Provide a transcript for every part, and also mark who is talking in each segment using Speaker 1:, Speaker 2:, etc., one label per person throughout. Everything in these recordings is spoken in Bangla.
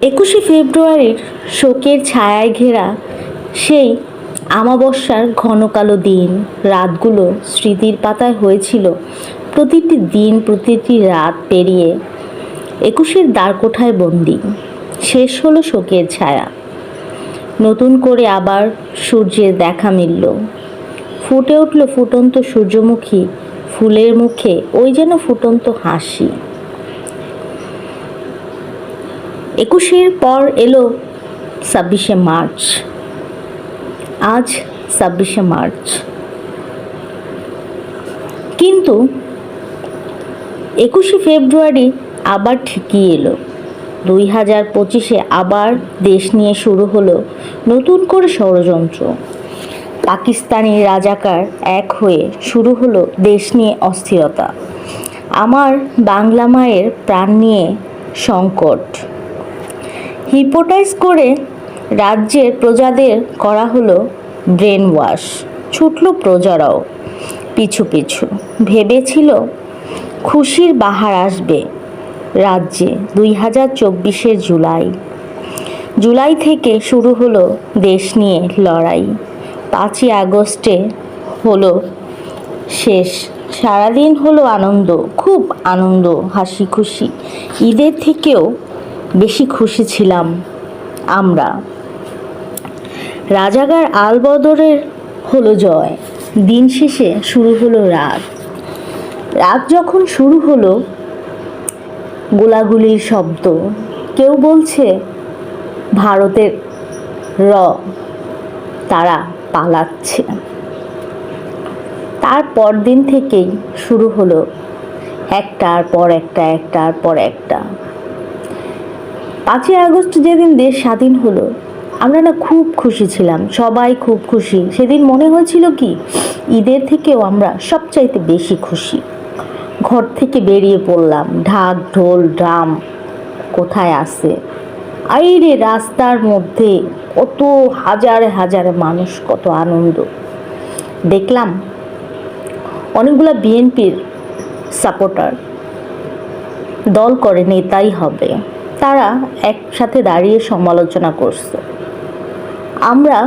Speaker 1: 21শে ফেব্রুয়ারির শোকের ছায়ায় ঘেরা সেই আমাবস্যার ঘন কালো দিন রাতগুলো স্মৃতির পাতায় হয়েছিল প্রতিটি দিন প্রতিটি রাত পেরিয়ে 21-এর দ্বারকোঠায় বন্দি। শেষ হলো শোকের ছায়া, নতুন করে আবার সূর্যের দেখা মিলল। ফুটে উঠল ফুটন্ত সূর্যমুখী ফুলের মুখে ওই যেন ফুটন্ত হাসি। 21-এর পর এলো 26শে মার্চ। আজ 26শে মার্চ, কিন্তু 21শে ফেব্রুয়ারি আবার ঠিকই এলো। 2025-এ আবার দেশ নিয়ে শুরু হলো নতুন করে ষড়যন্ত্র। পাকিস্তানি রাজাকার এক হয়ে শুরু হলো দেশ নিয়ে অস্থিরতা। আমার বাংলা মায়ের প্রাণ নিয়ে সংকট। হিপোটাইজ করে রাজ্যের প্রজাদের করা হলো ব্রেন ওয়াশ। ছুটল প্রজারাও পিছু পিছু। ভেবেছিল খুশির বাহার আসবে রাজ্যে। 2024-এর জুলাই থেকে শুরু হলো দেশ নিয়ে লড়াই। 5ই আগস্টে হলো শেষ। সারাদিন হলো আনন্দ, খুব আনন্দ, হাসি খুশি। ঈদের থেকেও বেশি খুশি ছিলাম আমরা। রাজাকার আলবদরের হলো জয়। দিন শেষে শুরু হলো রাত। রাত যখন শুরু হলো গোলাগুলির শব্দ। কেউ বলছে ভারতের তারা পালাচ্ছে। তার পরদিন থেকেই শুরু হলো একটার পর একটা। 5ই আগস্ট যেদিন দেশ স্বাধীন হলো, আমরা না খুব খুশি ছিলাম, সবাই খুব খুশি। সেদিন মনে হয়েছিল কি ঈদের থেকেও আমরা সবচাইতে বেশি খুশি। ঘর থেকে বেরিয়ে পড়লাম, ঢাক ঢোল ড্রাম কোথায় আছে। আইরে রাস্তার মধ্যে কত হাজারে হাজারে মানুষ, কত আনন্দ। দেখলাম অনেকগুলা বিএনপির সাপোর্টার, দল করে নেতাই হবে, তারা একসাথে দাঁড়িয়ে সমালোচনা করছে। আমরা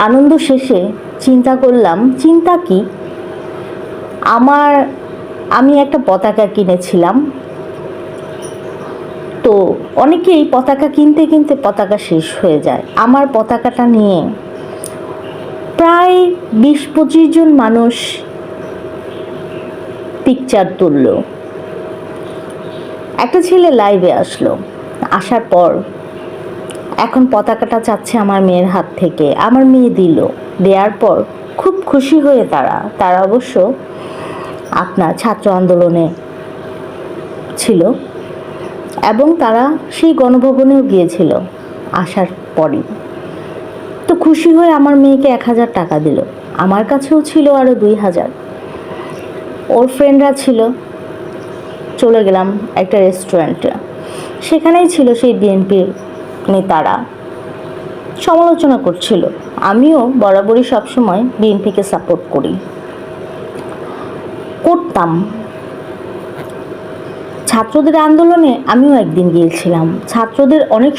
Speaker 1: আনন্দ শেষে চিন্তা করলাম, চিন্তা কি, আমি একটা পতাকা কিনেছিলাম। তো অনেকেই পতাকা কিনতে কিনতে পতাকা শেষ হয়ে যায়। আমার পতাকাটা নিয়ে প্রায় 20-25 জন মানুষ পিকচার তুলল। একটা ছেলে লাইভে আসলো, আসার পর এখন পতাকাটা চাচ্ছে আমার মেয়ের হাত থেকে। আমার মেয়ে দিল, দেওয়ার পর খুব খুশি হয়ে তারা অবশ্য আপনার ছাত্র আন্দোলনে ছিল এবং তারা সেই গণভবনেও গিয়েছিল। আসার পরই তো খুশি হয়ে আমার মেয়েকে 1000 টাকা দিল। আমার কাছেও ছিল আরও 2000। ওর ফ্রেন্ডরা ছিল। চলে গেলাম একটা রেস্টুরেন্টে, সেখানেই ছিল সেই বিএনপির নেতারা, সমালোচনা করছিল। আমিও বরাবরই সবসময় বিএনপিকে সাপোর্ট করতাম। ছাত্রদের আন্দোলনে আমিও একদিন গিয়েছিলাম, ছাত্রদের অনেক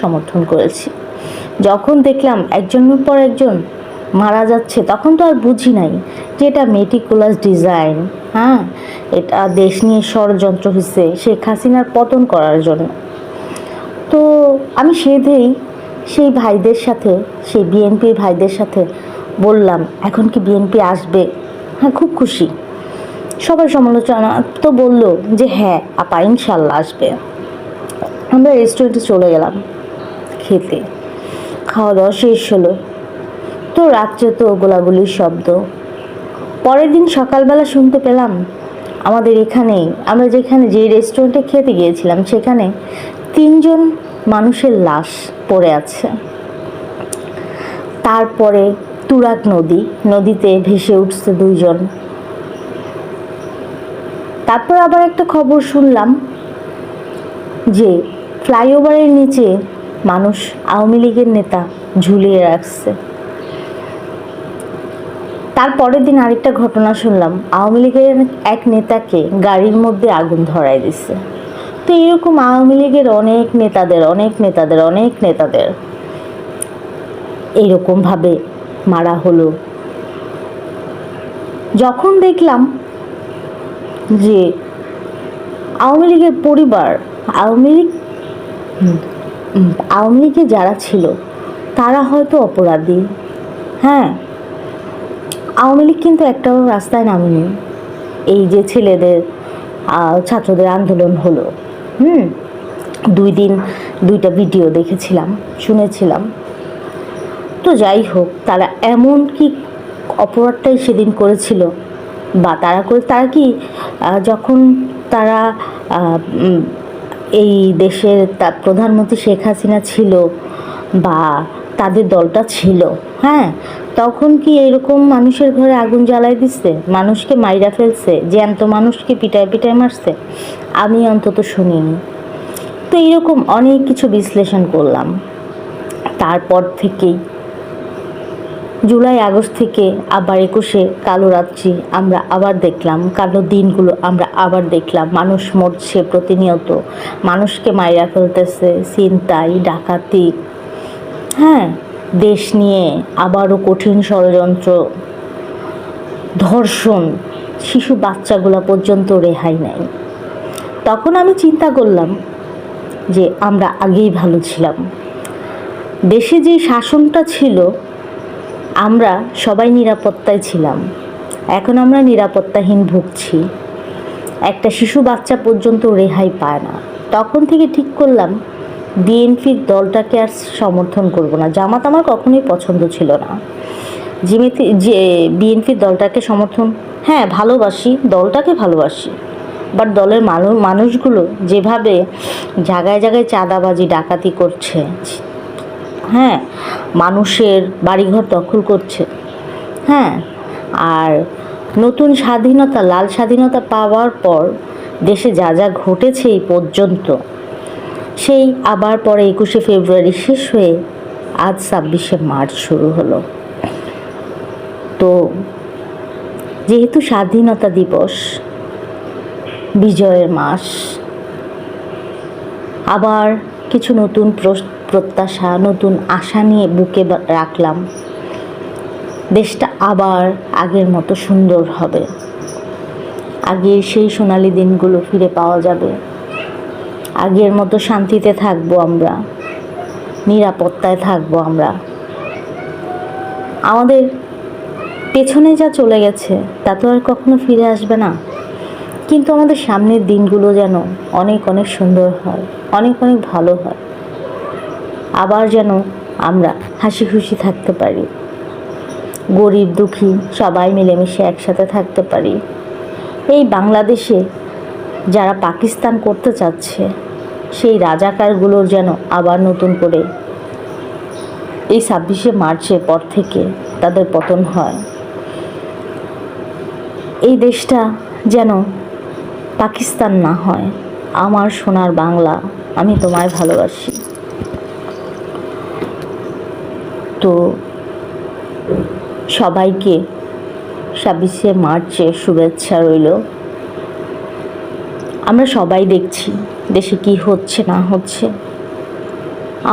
Speaker 1: সমর্থন করেছি। যখন দেখলাম একজনের পর একজন মারা যাচ্ছে, তখন তো আর বুঝি নাই যে এটা মেটিকুলাস ডিজাইন, এটা দেশ নিয়ে ষড়যন্ত্র হয়েছে শেখ হাসিনার পতন করার জন্য। তো আমি সেই ভাইদের সাথে, সেই বিএনপির ভাইদের সাথে বললাম, এখন কি বিএনপি আসবে? হ্যাঁ, খুব খুশি। সবাই সমালোচনা তো বললো যে হ্যাঁ আপা ইনশাল্লাহ আসবে। আমরা রেস্টুরেন্টে চলে গেলাম খেতে। খাওয়া দাওয়া শেষ হলো। তো রাত্রে তো গোলাগুলির শব্দ। পরের দিন সকালবেলা শুনতে পেলাম আমাদের এখানেই, আমরা যে রেস্টুরেন্টে খেতে গিয়েছিলাম সেখানে 3 জন মানুষের লাশ পড়ে আছে। তারপরে তুরাগ নদীতে ভেসে উঠছে 2 জন। তারপর আবার একটা খবর শুনলাম যে ফ্লাইওভারের নিচে মানুষ আওয়ামী লীগের নেতা ঝুলিয়ে রাখছে। তারপরের দিন আরেকটা ঘটনা শুনলাম, আওয়ামী লীগের এক নেতাকে গাড়ির মধ্যে আগুন ধরায় দিছে। তো এরকম আওয়ামী লীগের অনেক নেতাদের এইরকমভাবে মারা হলো। যখন দেখলাম যে আওয়ামী লীগের পরিবার, আওয়ামী লীগে যারা ছিল তারা হয়তো অপরাধী। হ্যাঁ, আওয়ামী লীগ কিন্তু একটাও রাস্তায় নামেনি। এই যে ছেলেদের ছাত্রদের আন্দোলন হলো, 2 দিন 2টা ভিডিও দেখেছিলাম, শুনেছিলাম। তো যাই হোক, তারা এমন কি অপরাধটাই সেদিন করেছিল, বা তারা কি যখন তারা এই দেশের প্রধানমন্ত্রী শেখ হাসিনা ছিল বা তাদের দলটা ছিল, হ্যাঁ, তখন কি এরকম মানুষের ঘরে আগুন জ্বালাই দিচ্ছে, মানুষকে মাইরা ফেলছে, জ্যান্ত মানুষকে পিটায় মারছে? আমি অন্তত শুনিনি। তো এরকম অনেক কিছু বিশ্লেষণ করলাম। তারপর থেকেই জুলাই আগস্ট থেকে আবার 21শে কালো রাত্রি আমরা আবার দেখলাম, কালো দিনগুলো আমরা আবার দেখলাম। মানুষ মরছে প্রতিনিয়ত, মানুষকে মাইরা ফেলতেছে, ছিনতাই, ডাকাতি, হ্যাঁ, দেশ নিয়ে আবারও কঠিন ষড়যন্ত্র, ধর্ষণ, শিশু বাচ্চাগুলো পর্যন্ত রেহাই নাই। তখন আমি চিন্তা করলাম যে আমরা আগেই ভালো ছিলাম। দেশে যে শাসনটা ছিল, আমরা সবাই নিরাপত্তায় ছিলাম। এখন আমরা নিরাপত্তাহীন ভুগছি, একটা শিশু বাচ্চা পর্যন্ত রেহাই পায় না। তখন থেকে ঠিক করলাম বিএনপির দলটাকে আর সমর্থন করব না। জামাত আমার কখনোই পছন্দ ছিল না। বিএনপির দলটাকে সমর্থন, হ্যাঁ, ভালোবাসি, দলটাকে ভালোবাসি, বাট দলের মানুষগুলো যেভাবে জায়গায় জায়গায় চাঁদাবাজি, ডাকাতি করছে, হ্যাঁ, মানুষের বাড়িঘর দখল করছে, হ্যাঁ, আর নতুন স্বাধীনতা, লাল স্বাধীনতা পাওয়ার পর দেশে যা যা ঘটেছে এই পর্যন্ত, সেই আবার পরে 21শে ফেব্রুয়ারি শেষ হয়ে আজ 26শে মার্চ শুরু হলো। তো যেহেতু স্বাধীনতা দিবস, বিজয়ের মাস, আবার কিছু নতুন প্রত্যাশা, নতুন আশা নিয়ে বুকে রাখলাম। দেশটা আবার আগের মতো সুন্দর হবে, আগের সেই সোনালি দিনগুলো ফিরে পাওয়া যাবে, আগের মতো শান্তিতে থাকবো আমরা, নিরাপত্তায় থাকবো আমরা। আমাদের পেছনে যা চলে গেছে তা তো আর কখনো ফিরে আসবে না, কিন্তু আমাদের সামনের দিনগুলো যেন অনেক অনেক সুন্দর হয়, অনেক অনেক ভালো হয়। আবার যেন আমরা হাসি খুশি থাকতে পারি, গরিব দুঃখী সবাই মিলেমিশে একসাথে থাকতে পারি। এই বাংলাদেশে যারা পাকিস্তান করতে চাচ্ছে, সেই রাজাকারগুলোর যেন আবার নতুন করে এই 26শে মার্চের পর থেকে তাদের পতন হয়। এই দেশটা যেন পাকিস্তান না হয়। আমার সোনার বাংলা, আমি তোমায় ভালোবাসি। তো সবাইকে 26শে মার্চের শুভেচ্ছা রইল। আমরা সবাই দেখছি দেশে কি হচ্ছে না হচ্ছে,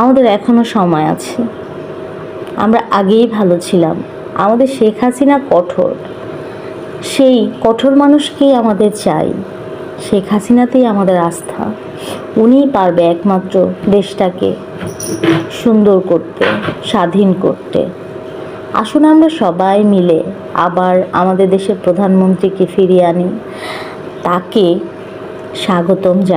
Speaker 1: আমাদের এখনো সময় আছে। আমরা আগেই ভালো ছিলাম। আমাদের শেখ হাসিনা কঠোর, সেই কঠোর মানুষকেই আমাদের চাই। শেখ হাসিনাতেই আমাদের আস্থা। উনিই পারবে একমাত্র দেশটাকে সুন্দর করতে, স্বাধীন করতে। আসুন আমরা সবাই মিলে আবার আমাদের দেশের প্রধানমন্ত্রীকে ফিরিয়ে আনি, তাকে স্বাগতম জানাই।